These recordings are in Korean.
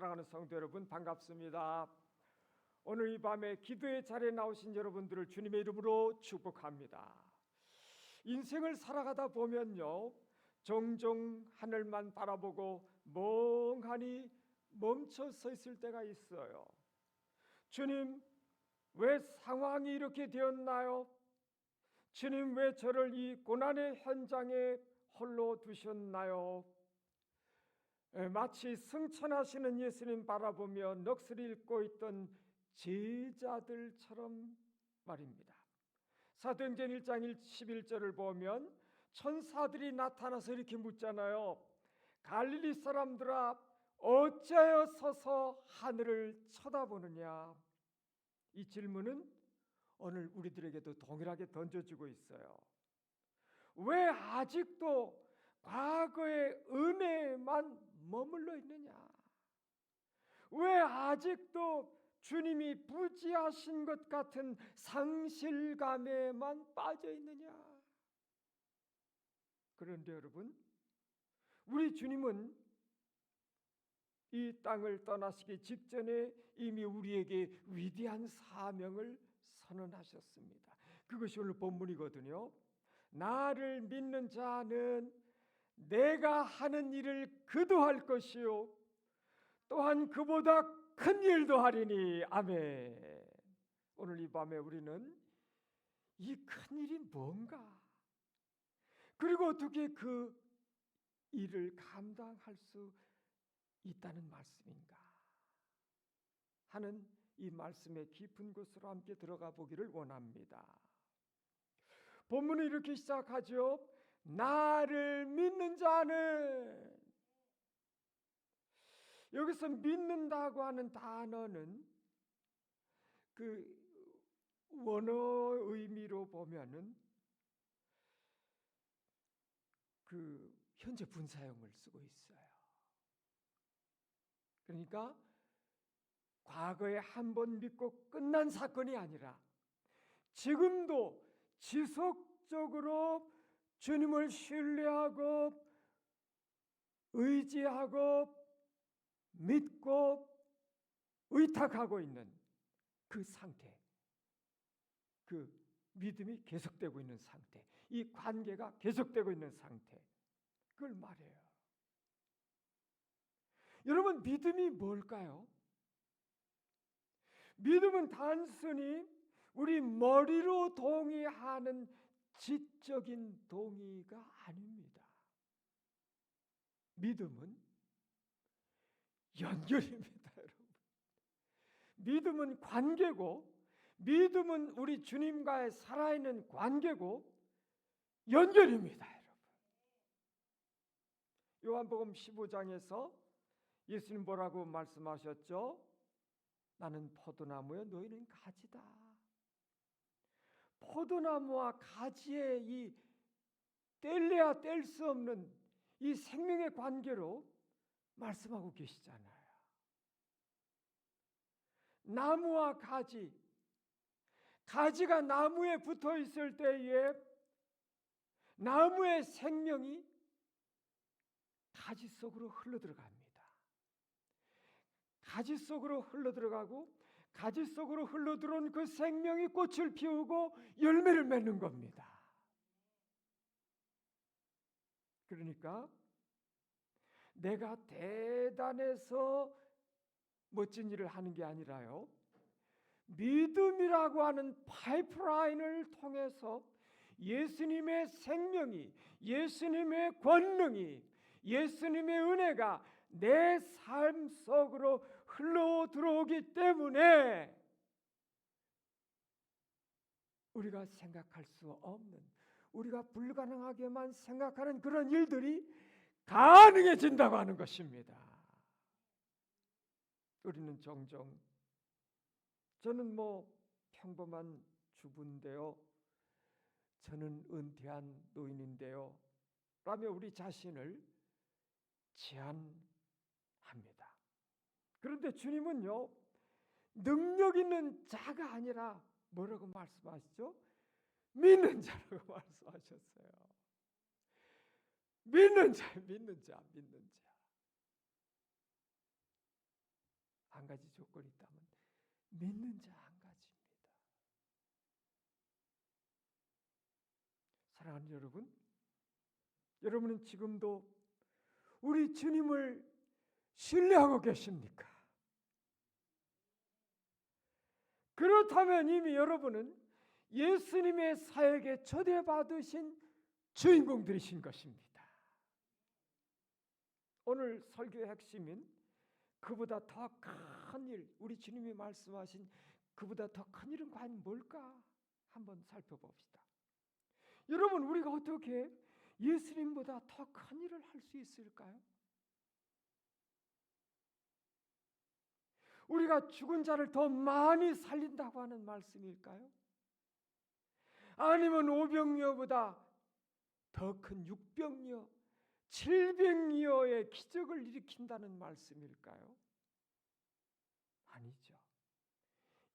사랑하는 성도 여러분, 반갑습니다. 오늘 이 밤에 기도의 자리에 나오신 여러분들을 주님의 이름으로 축복합니다. 인생을 살아가다 보면요, 종종 하늘만 바라보고 멍하니 멈춰 서 있을 때가 있어요. 주님, 왜 상황이 이렇게 되었나요? 주님, 왜 저를 이 고난의 현장에 홀로 두셨나요? 마치 승천하시는 예수님 바라보며 넋을 잃고 있던 제자들처럼 말입니다. 사도행전 1장 11절을 보면 천사들이 나타나서 이렇게 묻잖아요. 갈릴리 사람들아, 어찌하여 서서 하늘을 쳐다보느냐? 이 질문은 오늘 우리들에게도 동일하게 던져주고 있어요. 왜 아직도 과거의 은혜만 머물러 있느냐? 왜 아직도 주님이 부지하신 것 같은 상실감에만 빠져 있느냐? 그런데 여러분, 우리 주님은 이 땅을 떠나시기 직전에 이미 우리에게 위대한 사명을 선언하셨습니다. 그것이 오늘 본문이거든요. 나를 믿는 자는 내가 하는 일을 그도 할 것이요 또한 그보다 큰 일도 하리니. 아멘. 오늘 이 밤에 우리는 이 큰 일이 뭔가, 그리고 어떻게 그 일을 감당할 수 있다는 말씀인가 하는 이 말씀의 깊은 곳으로 함께 들어가 보기를 원합니다. 본문은 이렇게 시작하죠. 나를 믿는 자는, 여기서 믿는다고 하는 단어는 그 원어 의미로 보면은 그 현재 분사형을 쓰고 있어요. 그러니까 과거에 한 번 믿고 끝난 사건이 아니라 지금도 지속적으로 주님을 신뢰하고 의지하고 믿고 의탁하고 있는 그 상태, 그 믿음이 계속되고 있는 상태, 이 관계가 계속되고 있는 상태, 그걸 말해요. 여러분, 믿음이 뭘까요? 믿음은 단순히 우리 머리로 동의하는 지적인 동의가 아닙니다. 믿음은 연결입니다, 여러분. 믿음은 관계고, 믿음은 우리 주님과의 살아있는 관계고 연결입니다, 여러분. 요한복음 15장에서 예수님 뭐라고 말씀하셨죠? 나는 포도나무요, 너희는 가지다. 포도나무와 가지의 이 뗄래야 뗄 수 없는 이 생명의 관계로 말씀하고 계시잖아요. 나무와 가지, 가지가 나무에 붙어 있을 때에 나무의 생명이 가지 속으로 흘러들어갑니다. 가지 속으로 흘러들어가고 가지 속으로 흘러들어온 그 생명이 꽃을 피우고 열매를 맺는 겁니다. 그러니까 내가 대단해서 멋진 일을 하는 게 아니라요, 믿음이라고 하는 파이프라인을 통해서 예수님의 생명이, 예수님의 권능이, 예수님의 은혜가 내 삶 속으로 흘러 들어오기 때문에 우리가 생각할 수 없는, 우리가 불가능하게만 생각하는 그런 일들이 가능해진다고 하는 것입니다. 우리는 종종 저는 평범한 주부인데요, 저는 은퇴한 노인인데요 라며 우리 자신을 제한합니다. 그런데 주님은요, 능력 있는 자가 아니라 뭐라고 말씀하시죠? 믿는 자라고 말씀하셨어요. 믿는 자, 믿는 자, 믿는 자. 한 가지 조건이 있다면 믿는 자 한 가지입니다. 사랑하는 여러분, 여러분은 지금도 우리 주님을 신뢰하고 계십니까? 그렇다면 이미 여러분은 예수님의 사역에 초대받으신 주인공들이신 것입니다. 오늘 설교의 핵심인 그보다 더 큰 일, 우리 주님이 말씀하신 그보다 더 큰 일은 과연 뭘까? 한번 살펴봅시다. 여러분, 우리가 어떻게 예수님보다 더 큰 일을 할 수 있을까요? 우리가 죽은 자를 더 많이 살린다고 하는 말씀일까요? 아니면 오병이어보다 더 큰 육병이어, 칠병이어의 기적을 일으킨다는 말씀일까요? 아니죠.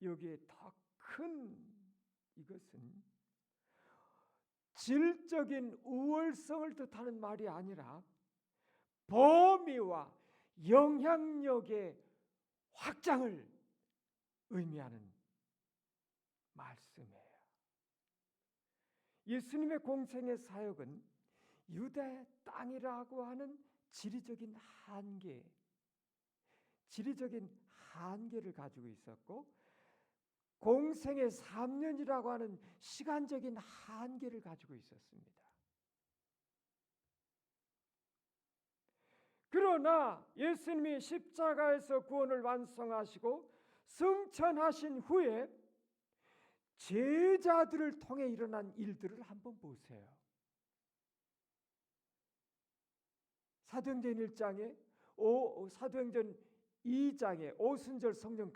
여기에 더 큰 이것은 질적인 우월성을 뜻하는 말이 아니라 범위와 영향력의 확장을 의미하는 말씀이에요. 예수님의 공생의 사역은 유대 땅이라고 하는 지리적인 한계를 가지고 있었고, 공생의 3년이라고 하는 시간적인 한계를 가지고 있었습니다. 그러나 예수님이 십자가에서 구원을 완성하시고 승천하신 후에 제자들을 통해 일어난 일들을 한번 보세요. 사도행전 1장에 사도행전 2장에 오순절 성령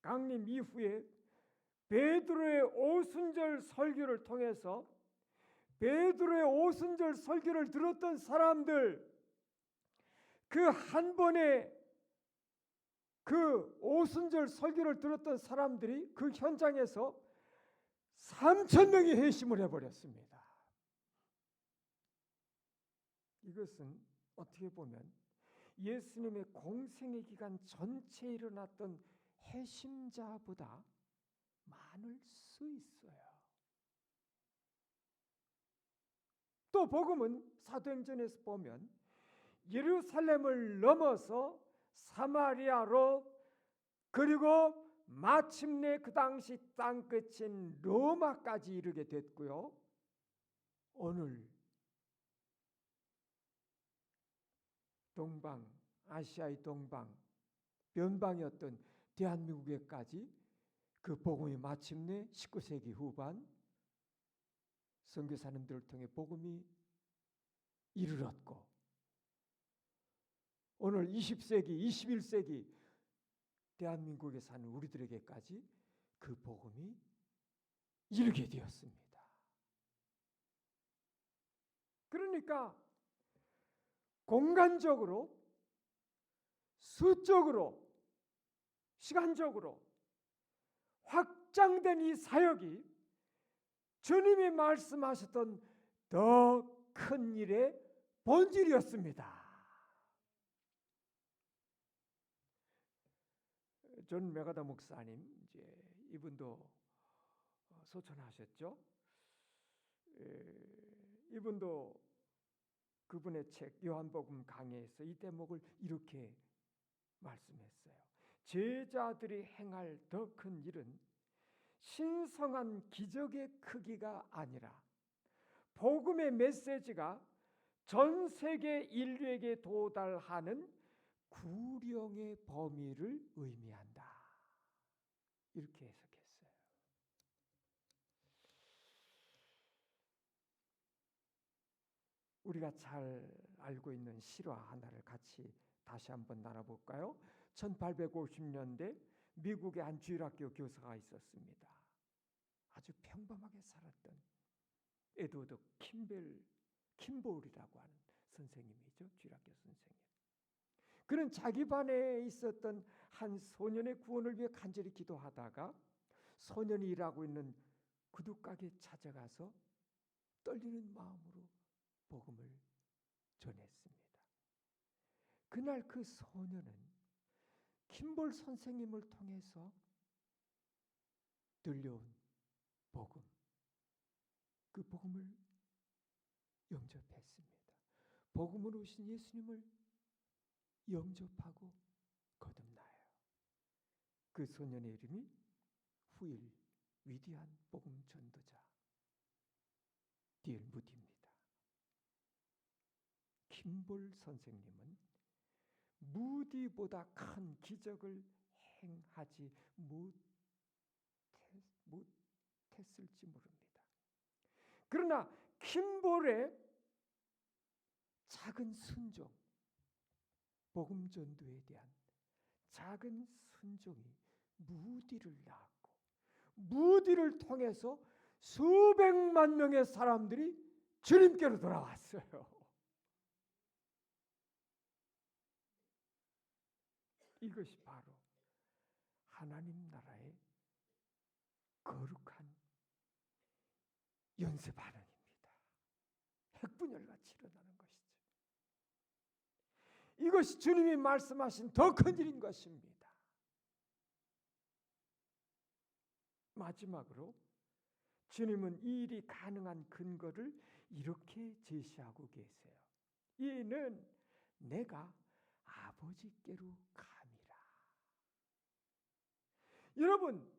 강림 이후에 베드로의 오순절 설교를 통해서 베드로의 오순절 설교를 들었던 사람들, 그 한 번에 그 오순절 설교를 들었던 사람들이 그 현장에서 3,000명이 회심을 해버렸습니다. 이것은 어떻게 보면 예수님의 공생의 기간 전체에 일어났던 회심자보다 많을 수 있어요. 또 복음은 사도행전에서 보면 예루살렘을 넘어서 사마리아로, 그리고 마침내 그 당시 땅끝인 로마까지 이르게 됐고요. 오늘 동방, 아시아의 동방, 변방이었던 대한민국에까지 그 복음이 마침내 19세기 후반 선교사님들을 통해 복음이 이르렀고, 오늘 20세기, 21세기 대한민국에 사는 우리들에게까지 그 복음이 이르게 되었습니다. 그러니까 공간적으로, 수적으로, 시간적으로 확장된 이 사역이 주님이 말씀하셨던 더 큰 일의 본질이었습니다. 존 메가더 목사님, 이제 이분도 소천하셨죠. 이분도 그분의 책 요한복음 강해에서 이 대목을 이렇게 말씀했어요. 제자들이 행할 더 큰 일은 신성한 기적의 크기가 아니라 복음의 메시지가 전 세계 인류에게 도달하는 구령의 범위를 의미한다. 이렇게 해석했어요. 우리가 잘 알고 있는 실화 하나를 같이 다시 한번 나눠볼까요? 1850년대 미국의 한 주일학교 교사가 있었습니다. 아주 평범하게 살았던 에드워드 킴볼이라고 하는 선생님이죠. 주일학교 선생님. 그는 자기 반에 있었던 한 소년의 구원을 위해 간절히 기도하다가 소년이 일하고 있는 구두가게에 찾아가서 떨리는 마음으로 복음을 전했습니다. 그날 그 소년은 김볼 선생님을 통해서 들려온 복음, 그 복음을 영접했습니다. 복음으로 오신 예수님을 영접하고 거듭나요. 그 소년의 이름이 후일 위대한 복음 전도자 D.L. 무디입니다. 김볼 선생님은 무디보다 큰 기적을 행하지 못했을지 모릅니다. 그러나 김볼의 작은 순종, 복음 전도에 대한 작은 순종이 무디를 낳았고, 무디를 통해서 수백만 명의 사람들이 주님께로 돌아왔어요. 이것이 바로 하나님 나라의 거룩한 연쇄 반응입니다. 핵분열같이 일어나는 것이죠. 이것이 주님이 말씀하신 더 큰 일인 것입니다. 마지막으로 주님은 이 일이 가능한 근거를 이렇게 제시하고 계세요. 이는 내가 아버지께로 감이라. 여러분,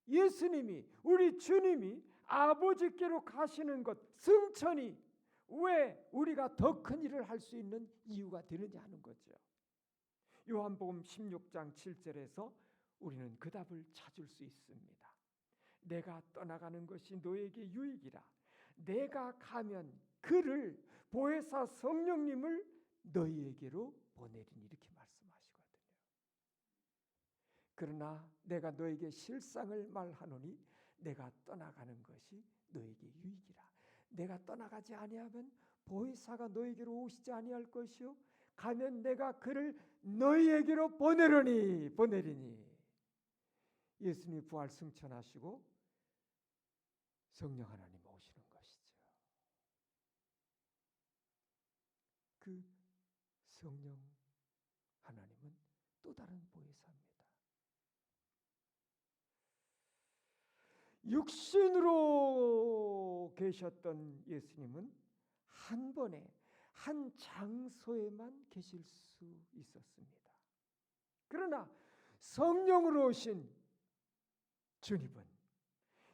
예수님이, 우리 주님이 아버지께로 가시는 것, 승천이 왜 우리가 더 큰 일을 할 수 있는 이유가 되느냐 하는 거죠. 요한복음 16장 7절에서 우리는 그 답을 찾을 수 있습니다. 내가 떠나가는 것이 너에게 유익이라. 내가 가면 그를, 보혜사 성령님을 너희에게로 보내리니, 이렇게 말씀하시거든요. 그러나 내가 너에게 실상을 말하노니 내가 떠나가는 것이 너에게 유익이라. 내가 떠나가지 아니하면 보혜사가 너에게로 오시지 아니할 것이요 가면 내가 그를 너희에게로 보내리니. 예수님이 부활 승천하시고 성령 하나님 오시는 것이죠. 그 성령 하나님은 또 다른 보혜사입니다. 육신으로 계셨던 예수님은 한 번에 한 장소에만 계실 수 있었습니다. 그러나 성령으로 오신 주님은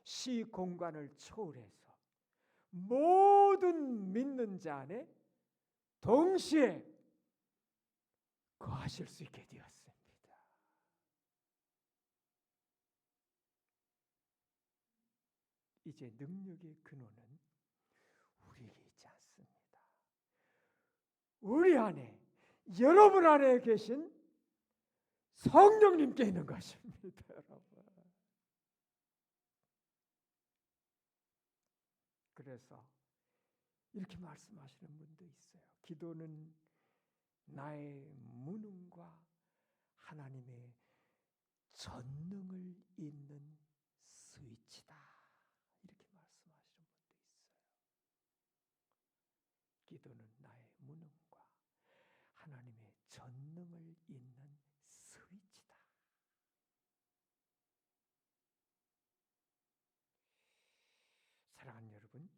시 공간을 초월해서 모든 믿는 자 안에 동시에 거하실 수 있게 되었습니다. 이제 능력의 근원은 우리에게 있지 않습니다. 우리 안에, 여러분 안에 계신 성령님께 있는 것입니다, 여러분. 그래서 이렇게 말씀하시는 분도 있어요. 기도는 나의 무능과 하나님의 전능을 잇는 스위치다, 이렇게 말씀하시는 분도 있어요. 기도는 나의 무능과 하나님의 전능을 잇는 스위치다. 사랑하는 여러분,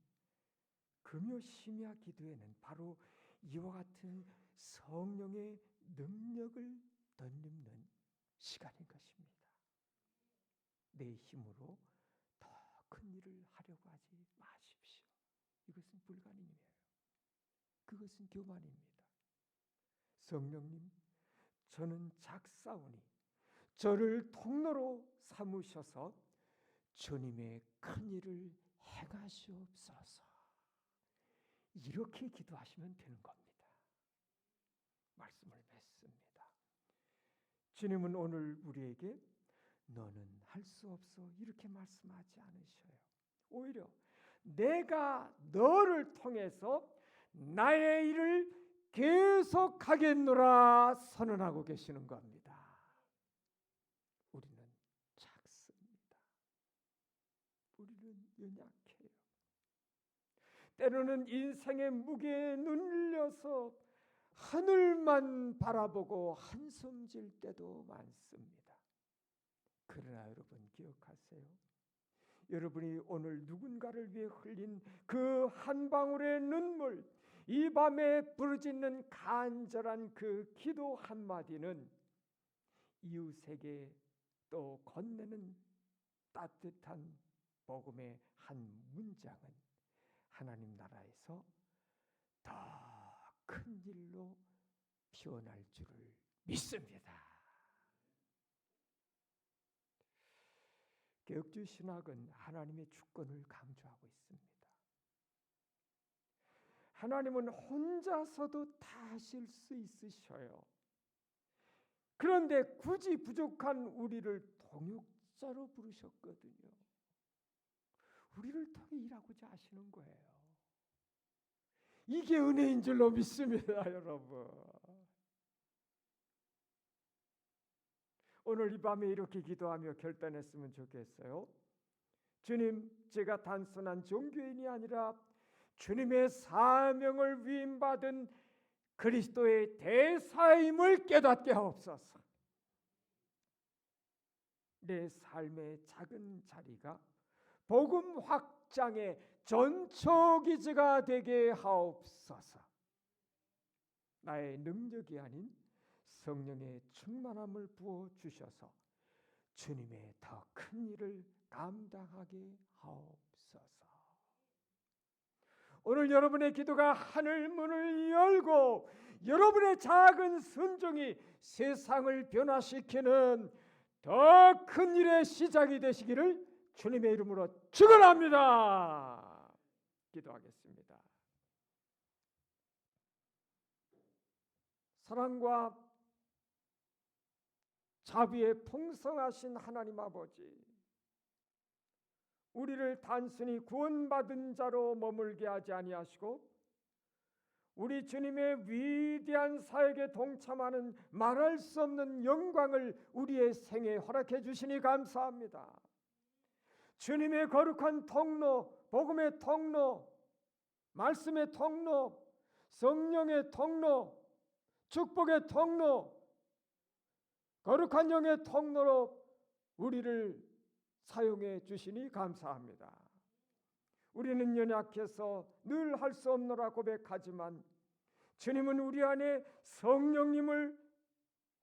금요 심야 기도에는 바로 이와 같은 성령의 능력을 덧입는 시간인 것입니다. 내 힘으로 더 큰 일을 하려고 하지 마십시오. 이것은 불가능이에요. 그것은 교만입니다. 성령님, 저는 작사오니 저를 통로로 삼으셔서 주님의 큰 일을 행하시옵소서. 이렇게 기도하시면 되는 겁니다. 말씀을 맺습니다. 주님은 오늘 우리에게 너는 할 수 없어, 이렇게 말씀하지 않으셔요. 오히려 내가 너를 통해서 나의 일을 계속하겠노라 선언하고 계시는 겁니다. 우리는 작습니다. 우리는 연약해요. 때로는 인생의 무게에 눌려서 하늘만 바라보고 한숨 질 때도 많습니다. 그러나 여러분 기억하세요. 여러분이 오늘 누군가를 위해 흘린 그 한 방울의 눈물, 이 밤에 부르짖는 간절한 그 기도 한마디는 이웃에게 또 건네는 따뜻한 복음의 한 문장은 하나님 나라에서 더 큰 일로 피어날 줄을 믿습니다. 개혁주의 신학은 하나님의 주권을 강조하고 있습니다. 하나님은 혼자서도 다 하실 수 있으셔요. 그런데 굳이 부족한 우리를 동역자로 부르셨거든요. 우리를 통해 일하고자 하시는 거예요. 이게 은혜인 줄로 믿습니다, 여러분. 오늘 이 밤에 이렇게 기도하며 결단했으면 좋겠어요. 주님, 제가 단순한 종교인이 아니라 주님의 사명을 위임받은 그리스도의 대사임을 깨닫게 하옵소서. 내 삶의 작은 자리가 복음 확장의 전초기지가 되게 하옵소서. 나의 능력이 아닌 성령의 충만함을 부어 주셔서 주님의 더 큰 일을 감당하게 하옵소서. 오늘 여러분의 기도가 하늘 문을 열고 여러분의 작은 순종이 세상을 변화시키는 더 큰 일의 시작이 되시기를 주님의 이름으로 축원합니다. 기도하겠습니다. 사랑과 자비에 풍성하신 하나님 아버지, 우리를 단순히 구원받은 자로 머물게 하지 아니하시고 우리 주님의 위대한 사역에 동참하는 말할 수 없는 영광을 우리의 생에 허락해 주시니 감사합니다. 주님의 거룩한 통로, 복음의 통로, 말씀의 통로, 성령의 통로, 축복의 통로, 거룩한 영의 통로로 우리를 사용해 주시니 감사합니다. 우리는 연약해서 늘 할 수 없노라 고백하지만 주님은 우리 안에 성령님을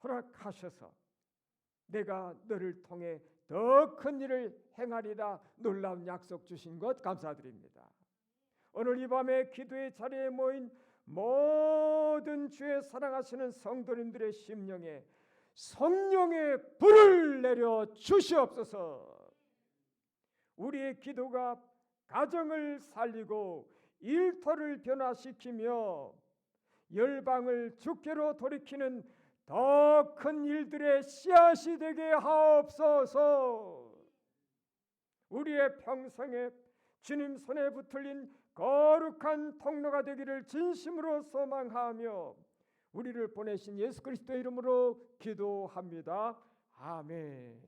허락하셔서 내가 너를 통해 더 큰 일을 행하리라 놀라운 약속 주신 것 감사드립니다. 오늘 이 밤에 기도의 자리에 모인 모든 주의 사랑하시는 성도님들의 심령에 성령의 불을 내려 주시옵소서. 우리의 기도가 가정을 살리고 일터를 변화시키며 열방을 주께로 돌이키는 더 큰 일들의 씨앗이 되게 하옵소서. 우리의 평생에 주님 손에 붙들린 거룩한 통로가 되기를 진심으로 소망하며 우리를 보내신 예수 그리스도의 이름으로 기도합니다. 아멘.